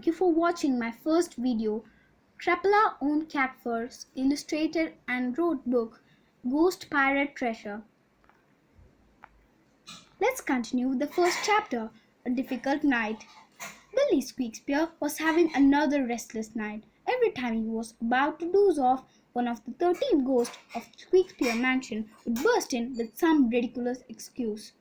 Thank you for watching my first video. Trapala owned cat furs, illustrated and wrote book Ghost Pirate Treasure. Let's continue the first chapter, A Difficult Night. Billy Squeakspeare was having another restless night. Every time he was about to doze off, one of the 13 ghosts of Squeakspeare Mansion would burst in with some ridiculous excuse.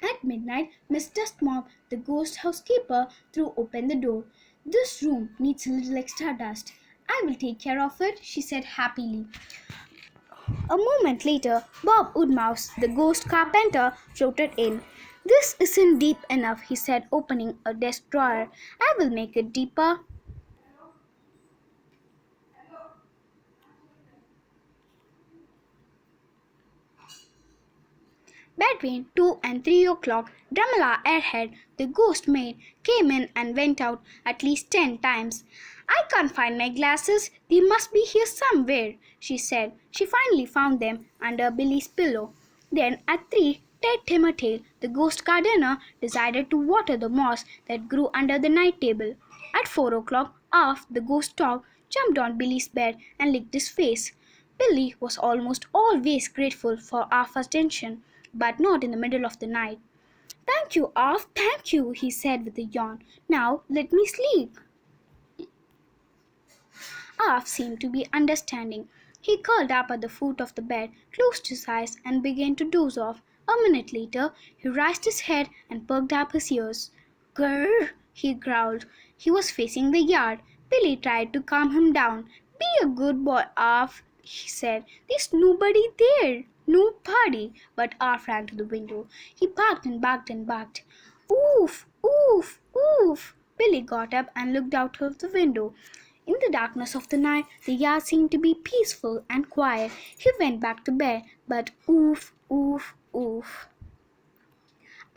At midnight, Miss Dustmop, the ghost housekeeper, threw open the door. "This room needs a little extra dust. I will take care of it," she said happily. A moment later, Bob Woodmouse, the ghost carpenter, floated in. "This isn't deep enough," he said, opening a desk drawer. "I will make it deeper." Between 2 and 3 o'clock, Drummela Airhead, the ghost maid, came in and went out at least 10 times. "I can't find my glasses. They must be here somewhere," she said. She finally found them under Billy's pillow. Then at 3, Ted Timmertail, the ghost gardener, decided to water the moss that grew under the night table. At 4 o'clock, Arf, the ghost dog, jumped on Billy's bed and licked his face. Billy was almost always grateful for Arf's attention, but not in the middle of the night. "Thank you, Arf, thank you," he said with a yawn. "Now let me sleep." Arf seemed to be understanding. He curled up at the foot of the bed, closed his eyes, and began to doze off. A minute later, he raised his head and perked up his ears. "Grrr!" he growled. He was facing the yard. Billy tried to calm him down. "Be a good boy, Arf," he said. "There's nobody there. Nobody." But Arf ran to the window. He barked and barked and barked. "Oof! Oof! Oof!" Billy got up and looked out of the window. In the darkness of the night, the yard seemed to be peaceful and quiet. He went back to bed, but oof, oof, oof.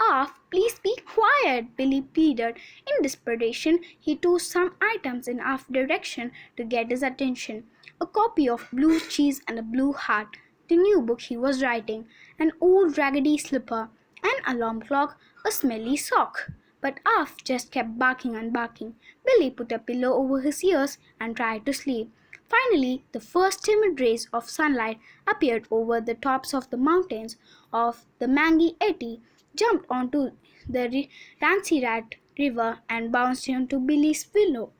"Arf, please be quiet," Billy pleaded. In desperation, he tossed some items in Arf's direction to get his attention. A copy of Blue Cheese and a Blue Heart, the new book he was writing, an old raggedy slipper, an alarm clock, a smelly sock. But Arf just kept barking and barking. Billy put a pillow over his ears and tried to sleep. Finally, the first timid rays of sunlight appeared over the tops of the mountains of the Mangi Eti, jumped onto the Ransirat River, and bounced into Billy's pillow.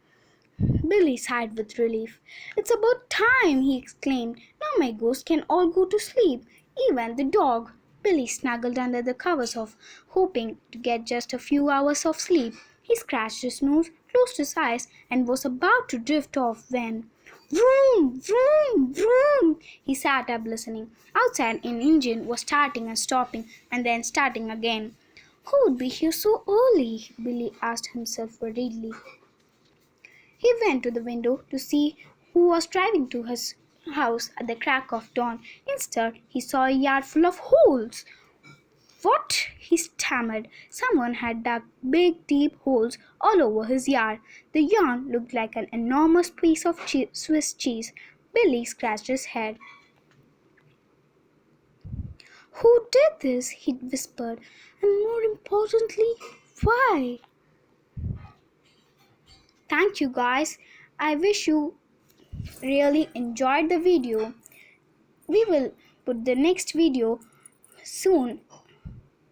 Billy sighed with relief. "It's about time," he exclaimed. "Now my ghosts can all go to sleep, even the dog." Billy snuggled under the covers hoping to get just a few hours of sleep. He scratched his nose, closed his eyes, and was about to drift off when vroom, vroom, vroom! He sat up listening. Outside, an engine was starting and stopping and then starting again. Who would be here so early? Billy asked himself worriedly. He went to the window to see who was driving to his house at the crack of dawn. Instead, he saw a yard full of holes. "What?" he stammered. Someone had dug big, deep holes all over his yard. The yard looked like an enormous piece of Swiss cheese. Billy scratched his head. "Who did this?" he whispered. "And more importantly, why?" Thank you guys. I wish you really enjoyed the video. We will put the next video soon.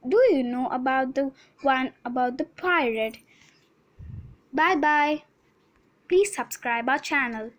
Do you know about the one about the pirate? Bye bye. Please subscribe our channel.